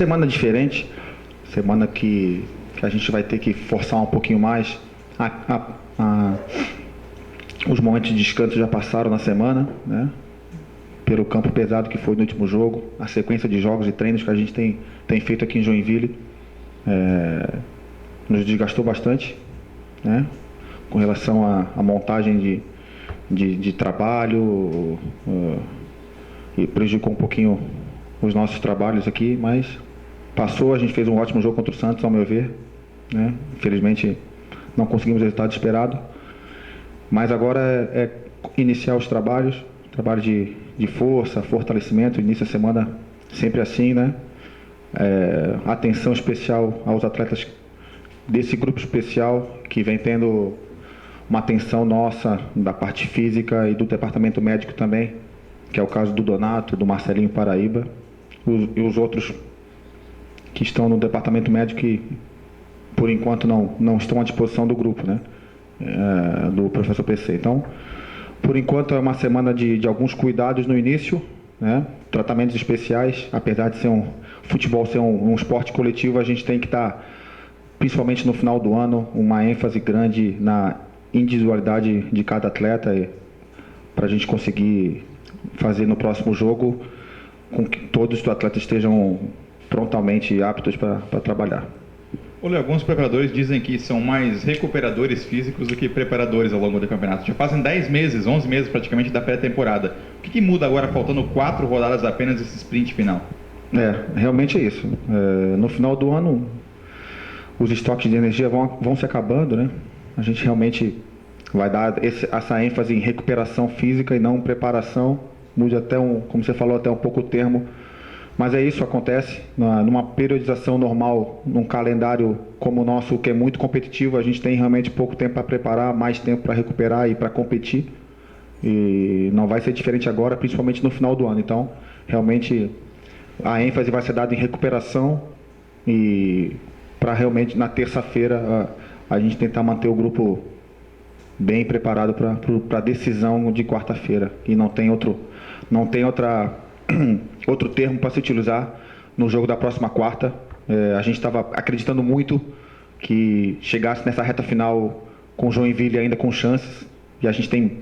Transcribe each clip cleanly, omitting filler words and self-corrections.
semana diferente, semana que a gente vai ter que forçar um pouquinho mais. Os momentos de descanso já passaram na semana, né? Pelo campo pesado que foi no último jogo, a sequência de jogos e treinos que a gente tem feito aqui em Joinville nos desgastou bastante, né? Com relação à montagem de trabalho, e prejudicou um pouquinho os nossos trabalhos aqui, mas passou. A gente fez um ótimo jogo contra o Santos, ao meu ver, né? Infelizmente não conseguimos o resultado esperado, mas agora é iniciar os trabalho de força, fortalecimento. Início da semana sempre assim, né? Atenção especial aos atletas desse grupo especial, que vem tendo uma atenção nossa da parte física e do departamento médico também, que é o caso do Donato, do Marcelinho Paraíba, e os outros que estão no departamento médico que, por enquanto, não estão à disposição do grupo, né? Do professor PC. Então, por enquanto, é uma semana de alguns cuidados no início, né? Tratamentos especiais. Apesar de futebol ser um esporte coletivo, a gente tem que estar, principalmente no final do ano, uma ênfase grande na individualidade de cada atleta, para a gente conseguir fazer no próximo jogo com que todos os atletas estejam prontamente aptos para trabalhar. Olha, alguns preparadores dizem que são mais recuperadores físicos do que preparadores ao longo do campeonato. Já fazem 10 meses, 11 meses praticamente da pré-temporada. O que muda agora, faltando 4 rodadas apenas esse sprint final? Realmente é isso. No final do ano, os estoques de energia vão se acabando, né? A gente realmente vai dar essa ênfase em recuperação física e não preparação. Mude até como você falou, até um pouco o termo. Mas isso acontece numa periodização normal, num calendário como o nosso, que é muito competitivo. A gente tem realmente pouco tempo para preparar, mais tempo para recuperar e para competir. E não vai ser diferente agora, principalmente no final do ano. Então, realmente, a ênfase vai ser dada em recuperação, e para realmente, na terça-feira, a gente tentar manter o grupo bem preparado para a decisão de quarta-feira. E não tem outro termo para se utilizar no jogo da próxima quarta. A gente estava acreditando muito que chegasse nessa reta final com o Joinville ainda com chances, e a gente tem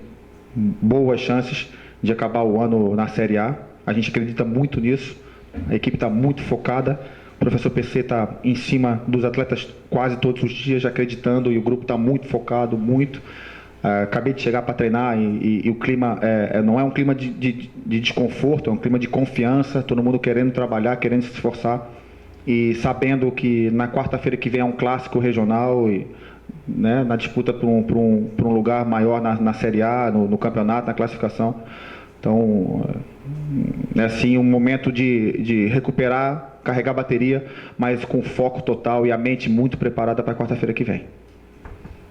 boas chances de acabar o ano na Série A. A gente acredita muito nisso, a equipe está muito focada, o professor PC está em cima dos atletas quase todos os dias, acreditando, e o grupo está muito focado, muito. Acabei de chegar para treinar e o clima não é um clima de desconforto, é um clima de confiança, todo mundo querendo trabalhar, querendo se esforçar, e sabendo que na quarta-feira que vem é um clássico regional, e, né, na disputa por um lugar maior na Série A, no campeonato, na classificação. Então, é assim um momento de recuperar, carregar a bateria, mas com foco total e a mente muito preparada para a quarta-feira que vem.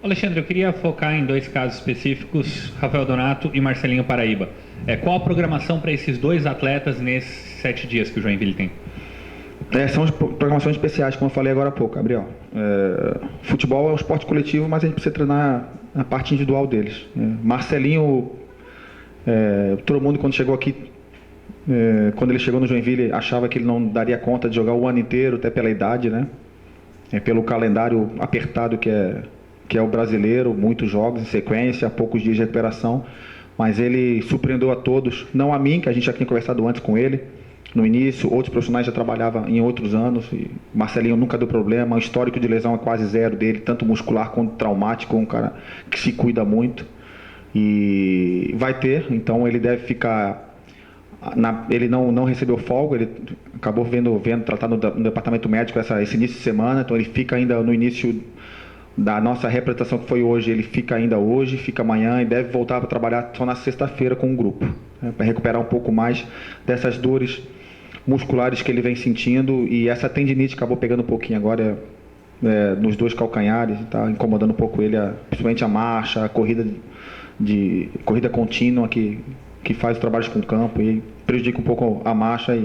Alexandre, eu queria focar em 2 casos específicos, Rafael Donato e Marcelinho Paraíba. Qual a programação para esses 2 atletas nesses 7 dias que o Joinville tem? São programações especiais, como eu falei agora há pouco, Gabriel. Futebol é um esporte coletivo, mas a gente precisa treinar a parte individual deles. Marcelinho, todo mundo quando chegou aqui, quando ele chegou no Joinville, achava que ele não daria conta de jogar o ano inteiro, até pela idade, né? Pelo calendário apertado que é o brasileiro, muitos jogos em sequência, poucos dias de recuperação, mas ele surpreendeu a todos, não a mim, que a gente já tinha conversado antes com ele, no início, outros profissionais já trabalhavam em outros anos, e Marcelinho nunca deu problema, o histórico de lesão é quase zero dele, tanto muscular quanto traumático, um cara que se cuida muito, e vai ter, então ele deve ficar, ele não recebeu folga, ele acabou vendo tratar no departamento médico esse início de semana, então ele fica ainda no início da nossa representação, que foi hoje, ele fica ainda hoje, fica amanhã, e deve voltar para trabalhar só na sexta-feira com o grupo, né, para recuperar um pouco mais dessas dores musculares que ele vem sentindo, e essa tendinite acabou pegando um pouquinho agora nos 2 calcanhares, está incomodando um pouco ele, principalmente a marcha, a corrida contínua que faz os trabalhos com o campo, e prejudica um pouco a marcha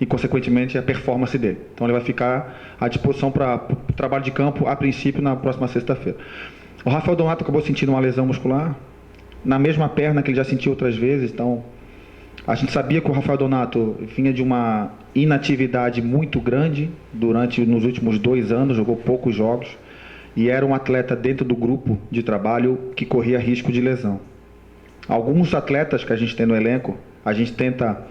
e consequentemente a performance dele. Então ele vai ficar à disposição para o trabalho de campo a princípio na próxima sexta-feira. O Rafael Donato acabou sentindo uma lesão muscular na mesma perna que ele já sentiu outras vezes, então A gente sabia que o Rafael Donato vinha de uma inatividade muito grande nos últimos 2 anos, jogou poucos jogos, e era um atleta dentro do grupo de trabalho que corria risco de lesão. Alguns atletas que a gente tem no elenco, a gente tenta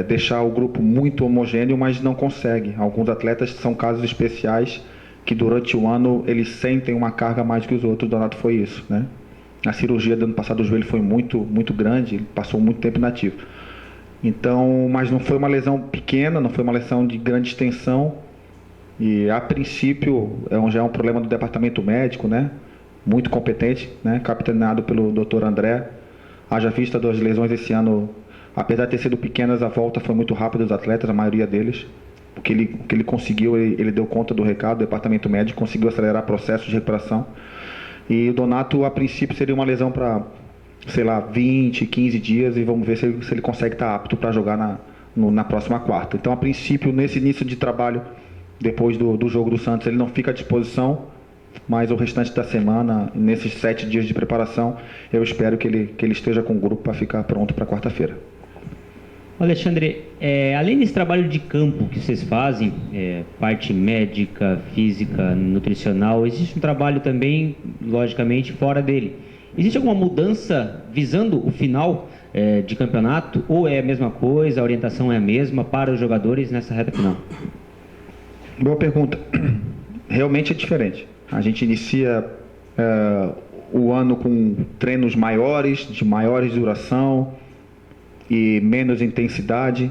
deixar o grupo muito homogêneo, mas não consegue. Alguns atletas são casos especiais que durante o ano eles sentem uma carga mais que os outros. O Donato foi isso, né? A cirurgia do ano passado do joelho foi muito, muito grande, ele passou muito tempo inativo. Então, mas não foi uma lesão pequena, não foi uma lesão de grande extensão. E a princípio já é um problema do departamento médico, né? Muito competente, né? Capitaneado pelo Dr. André. Haja vista das lesões esse ano, apesar de ter sido pequenas, a volta foi muito rápida dos atletas, a maioria deles. O que ele conseguiu, ele deu conta do recado, o departamento médico conseguiu acelerar o processo de recuperação. E o Donato, a princípio, seria uma lesão para, 20, 15 dias, e vamos ver se ele consegue estar apto para jogar na próxima quarta. Então, a princípio, nesse início de trabalho, depois do jogo do Santos, ele não fica à disposição, mas o restante da semana, nesses 7 dias de preparação, eu espero que ele esteja com o grupo para ficar pronto para quarta-feira. Alexandre, além desse trabalho de campo que vocês fazem, parte médica, física, nutricional, existe um trabalho também, logicamente, fora dele. Existe alguma mudança visando o final de campeonato? Ou é a mesma coisa, a orientação é a mesma para os jogadores nessa reta final? Boa pergunta. Realmente é diferente. A gente inicia o ano com treinos maiores, de maiores duração e menos intensidade.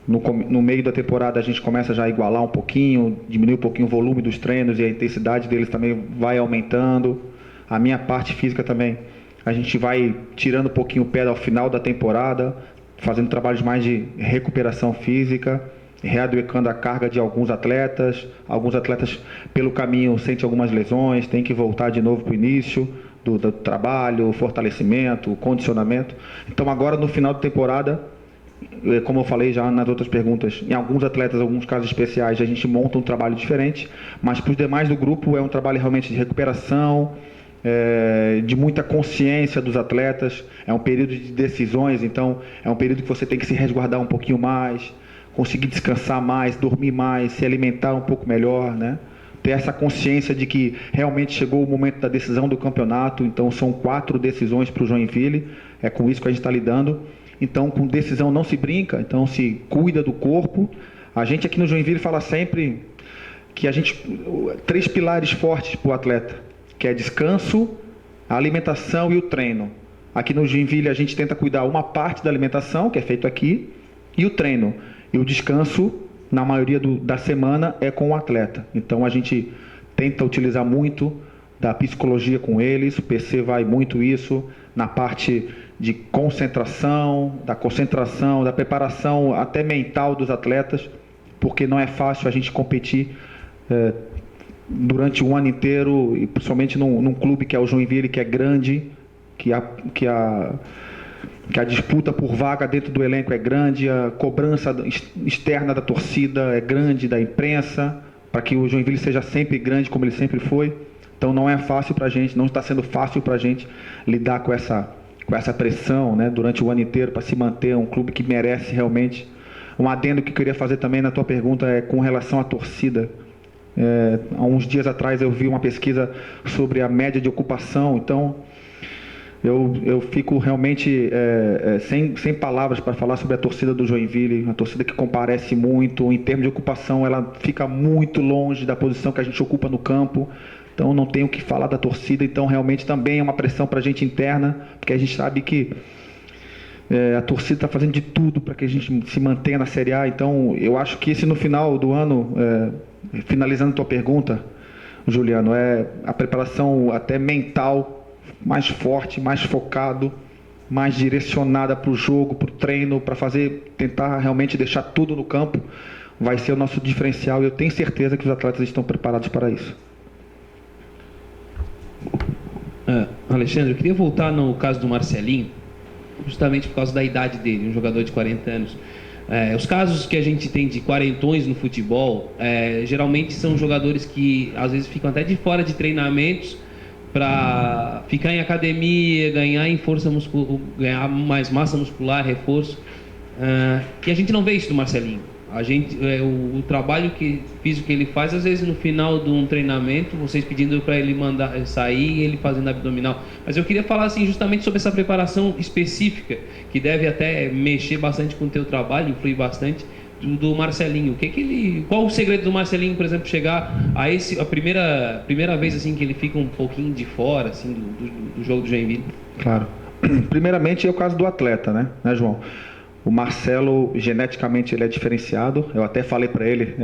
No meio da temporada a gente começa já a igualar um pouquinho, diminuir um pouquinho o volume dos treinos e a intensidade deles também vai aumentando. A minha parte física também, a gente vai tirando um pouquinho o pé ao final da temporada, fazendo trabalhos mais de recuperação física, readequando a carga de alguns atletas. Alguns atletas pelo caminho sentem algumas lesões, tem que voltar de novo para o início do trabalho, fortalecimento, condicionamento. Então agora no final da temporada, como eu falei já nas outras perguntas, em alguns atletas, alguns casos especiais, a gente monta um trabalho diferente, mas para os demais do grupo é um trabalho realmente de recuperação, de muita consciência dos atletas. É um período de decisões, então é um período que você tem que se resguardar um pouquinho mais, conseguir descansar mais, dormir mais, se alimentar um pouco melhor, né? Ter essa consciência de que realmente chegou o momento da decisão do campeonato. Então são 4 decisões para o Joinville, é com isso que a gente está lidando. Então com decisão não se brinca, então se cuida do corpo. A gente aqui no Joinville fala sempre que 3 pilares fortes para o atleta, que é descanso, a alimentação e o treino. Aqui no Joinville a gente tenta cuidar uma parte da alimentação, que é feito aqui, e o treino. E o descanso, na maioria da semana, é com o atleta. Então a gente tenta utilizar muito da psicologia com eles, o PC vai muito isso, na parte de concentração, da preparação até mental dos atletas, porque não é fácil a gente competir durante um ano inteiro, e principalmente num clube que é o Joinville, que é grande, que a disputa por vaga dentro do elenco é grande, a cobrança externa da torcida é grande, da imprensa, para que o Joinville seja sempre grande como ele sempre foi. Então não é fácil para a gente, não está sendo fácil para a gente lidar com essa pressão, né, durante o ano inteiro, para se manter um clube que merece realmente. Um adendo que eu queria fazer também na tua pergunta é com relação à torcida. Há uns dias atrás eu vi uma pesquisa sobre a média de ocupação, então eu fico realmente sem palavras para falar sobre a torcida do Joinville, a torcida que comparece muito. Em termos de ocupação, ela fica muito longe da posição que a gente ocupa no campo, então não tenho o que falar da torcida. Então realmente também é uma pressão para a gente interna, porque a gente sabe que a torcida está fazendo de tudo para que a gente se mantenha na Série A. Então eu acho que esse no final do ano, finalizando a tua pergunta, Juliano, é a preparação até mental mais forte, mais focado, mais direcionada para o jogo, para o treino, para tentar realmente deixar tudo no campo, vai ser o nosso diferencial, e eu tenho certeza que os atletas estão preparados para isso. Alexandre, eu queria voltar no caso do Marcelinho, justamente por causa da idade dele, um jogador de 40 anos. Os casos que a gente tem de quarentões no futebol, geralmente são jogadores que às vezes ficam até de fora de treinamentos para ficar em academia, ganhar em força muscular, ganhar mais massa muscular, reforço. E a gente não vê isso do Marcelinho. O trabalho físico que ele faz, às vezes no final de um treinamento, vocês pedindo para ele mandar sair, ele fazendo abdominal. Mas eu queria falar assim, justamente sobre essa preparação específica, que deve até mexer bastante com o teu trabalho, influir bastante, do Marcelinho. Qual o segredo do Marcelinho, por exemplo, chegar a primeira vez assim que ele fica um pouquinho de fora assim do jogo do Joinville? Claro. Primeiramente é o caso do atleta, né, João? O Marcelo, geneticamente, ele é diferenciado. Eu até falei para ele,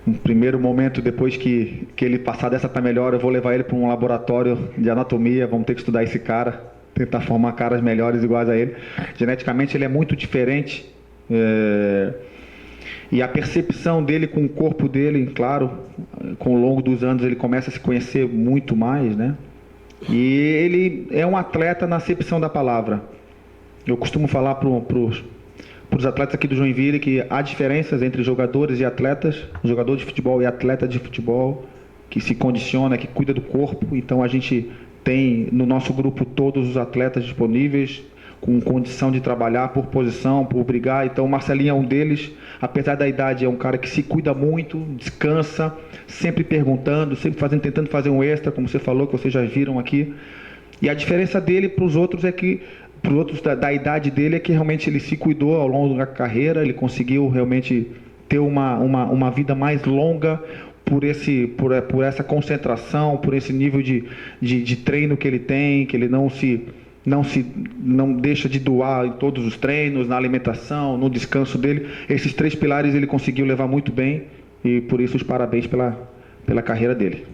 no primeiro momento, depois que ele passar dessa para melhor, eu vou levar ele para um laboratório de anatomia, vamos ter que estudar esse cara, tentar formar caras melhores iguais a ele. Geneticamente, ele é muito diferente. E a percepção dele com o corpo dele, claro, com o longo dos anos, ele começa a se conhecer muito mais, né? E ele é um atleta na acepção da palavra. Eu costumo falar para os atletas aqui do Joinville que há diferenças entre jogadores e atletas, jogador de futebol e atleta de futebol, que se condiciona, que cuida do corpo. Então a gente tem no nosso grupo todos os atletas disponíveis, com condição de trabalhar por posição, por brigar. Então o Marcelinho é um deles, apesar da idade, é um cara que se cuida muito, descansa, sempre perguntando, sempre tentando fazer um extra, como você falou, que vocês já viram aqui. E a diferença dele para os outros é que para os outros da idade dele é que realmente ele se cuidou ao longo da carreira, ele conseguiu realmente ter uma vida mais longa por essa concentração, por esse nível de treino que ele tem, que ele não deixa de doar em todos os treinos, na alimentação, no descanso dele. Esses 3 pilares ele conseguiu levar muito bem e por isso os parabéns pela carreira dele.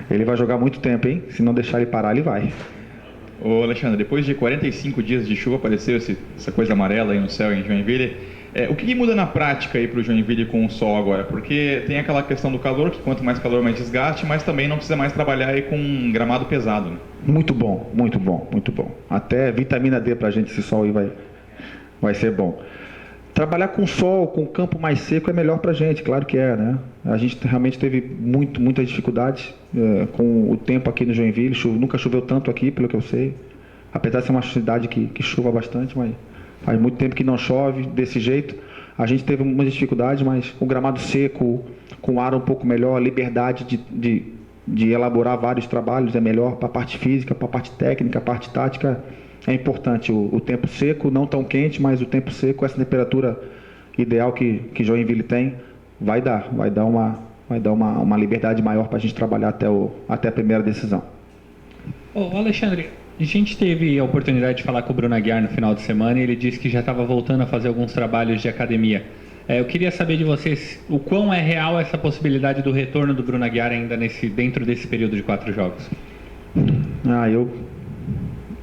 Ele vai jogar muito tempo, hein? Se não deixar ele parar, ele vai. Ô Alexandre, depois de 45 dias de chuva, apareceu essa coisa amarela aí no céu em Joinville. O que muda na prática aí para o Joinville com o sol agora? Porque tem aquela questão do calor, que quanto mais calor, mais desgaste, mas também não precisa mais trabalhar aí com um gramado pesado, né? Muito bom, muito bom, muito bom. Até vitamina D pra gente, esse sol aí vai ser bom. Trabalhar com sol, com campo mais seco é melhor pra gente, claro que é, né? A gente realmente teve muitas dificuldades com o tempo aqui no Joinville. Nunca choveu tanto aqui, pelo que eu sei. Apesar de ser uma cidade que chova bastante, mas faz muito tempo que não chove desse jeito. A gente teve muitas dificuldades, mas o gramado seco, com ar um pouco melhor, a liberdade de elaborar vários trabalhos é melhor para a parte física, para a parte técnica, a parte tática. É importante o tempo seco, não tão quente, mas o tempo seco, essa temperatura ideal que Joinville tem, vai dar uma liberdade maior para a gente trabalhar até a primeira decisão. Alexandre, a gente teve a oportunidade de falar com o Bruno Aguiar no final de semana e ele disse que já estava voltando a fazer alguns trabalhos de academia. Eu queria saber de vocês o quão é real essa possibilidade do retorno do Bruno Aguiar ainda dentro desse período de 4 jogos.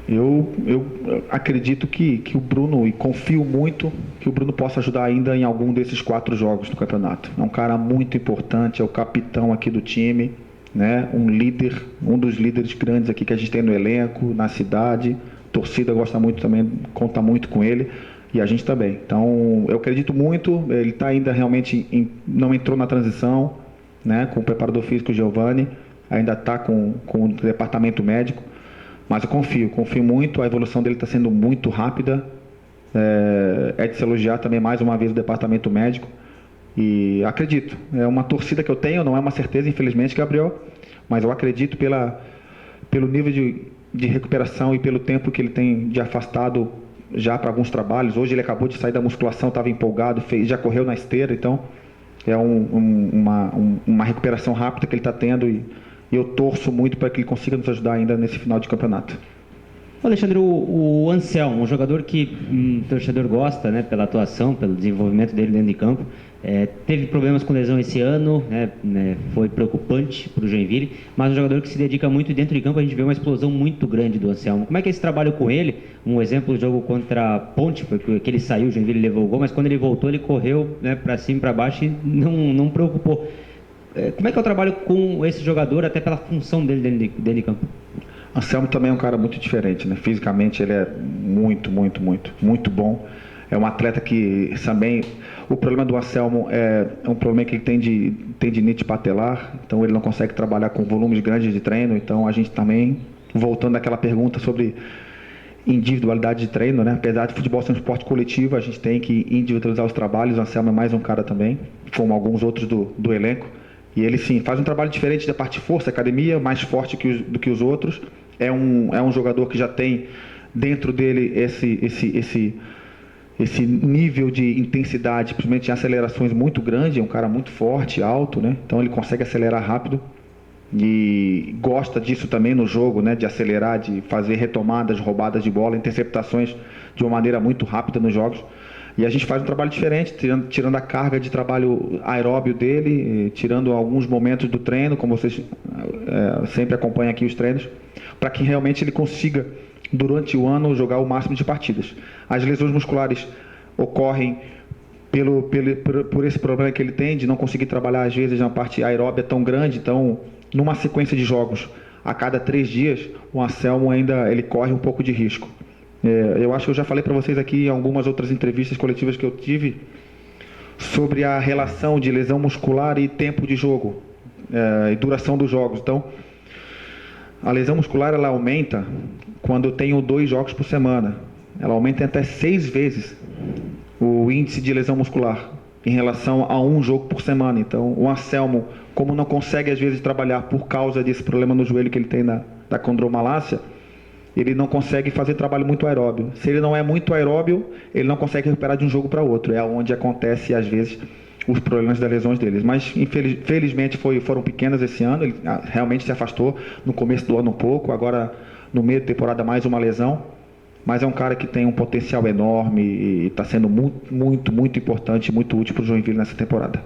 Eu acredito que o Bruno, e confio muito que o Bruno possa ajudar ainda em algum desses 4 jogos do campeonato. É um cara muito importante, é o capitão aqui do time, né? Um dos líderes grandes aqui que a gente tem no elenco, na cidade. A torcida gosta muito também, conta muito com ele e a gente também. Então, eu acredito muito, ele está ainda realmente, não entrou na transição, né? Com o preparador físico Giovanni, ainda está com o departamento médico. Mas eu confio muito, a evolução dele está sendo muito rápida. É de se elogiar também mais uma vez o departamento médico. E acredito, é uma torcida que eu tenho, não é uma certeza, infelizmente, Gabriel, mas eu acredito pelo nível de recuperação e pelo tempo que ele tem de afastado já para alguns trabalhos. Hoje ele acabou de sair da musculação, estava empolgado, já correu na esteira, então é uma recuperação rápida que ele está tendo e eu torço muito para que ele consiga nos ajudar ainda nesse final de campeonato. Alexandre, o Anselmo, um jogador que o torcedor gosta, né, pela atuação, pelo desenvolvimento dele dentro de campo, teve problemas com lesão esse ano, né, foi preocupante para o Joinville, mas um jogador que se dedica muito dentro de campo. A gente vê uma explosão muito grande do Anselmo. Como é que é esse trabalho com ele? Um exemplo, o jogo contra a Ponte, foi que ele saiu, o Joinville levou o gol, mas quando ele voltou, ele correu, né, para cima e para baixo e não preocupou. Como é que é o trabalho com esse jogador, até pela função dele dentro de campo? Anselmo também é um cara muito diferente, né? Fisicamente ele é muito bom. é um atleta que também... O problema do Anselmo é um problema que ele tem de tendinite patelar, então ele não consegue trabalhar com volumes grandes de treino. Então a gente também, voltando àquela pergunta sobre individualidade de treino, né? Apesar de futebol ser um esporte coletivo, a gente tem que individualizar os trabalhos. O Anselmo é mais um cara também, como alguns outros do elenco. E ele sim faz um trabalho diferente da parte de força, academia, mais forte do que os outros. É um jogador que já tem dentro dele esse nível de intensidade, principalmente em acelerações muito grande. É um cara muito forte, alto, né? Então ele consegue acelerar rápido e gosta disso também no jogo, né? De acelerar, de fazer retomadas, roubadas de bola, interceptações de uma maneira muito rápida nos jogos. E a gente faz um trabalho diferente, tirando a carga de trabalho aeróbio dele, tirando alguns momentos do treino, como vocês sempre acompanham aqui os treinos, para que realmente ele consiga, durante o ano, jogar o máximo de partidas. As lesões musculares ocorrem por esse problema que ele tem, de não conseguir trabalhar, às vezes, na parte aeróbia tão grande. Então, numa sequência de jogos, a cada 3 dias, o Anselmo ele corre um pouco de risco. Eu acho que eu já falei para vocês aqui em algumas outras entrevistas coletivas que eu tive sobre a relação de lesão muscular e tempo de jogo, e duração dos jogos. Então, a lesão muscular ela aumenta quando eu tenho 2 jogos por semana. Ela aumenta até 6 vezes o índice de lesão muscular em relação a um jogo por semana. Então, o Anselmo, como não consegue às vezes trabalhar por causa desse problema no joelho que ele tem da condromalácia, ele não consegue fazer trabalho muito aeróbio. Se ele não é muito aeróbio, ele não consegue recuperar de um jogo para outro. É onde acontece, às vezes, os problemas das lesões deles. Mas, felizmente, foram pequenas esse ano. Ele realmente se afastou no começo do ano um pouco. Agora, no meio da temporada, mais uma lesão. Mas é um cara que tem um potencial enorme e está sendo muito, muito, muito importante, muito útil para o Joinville nessa temporada.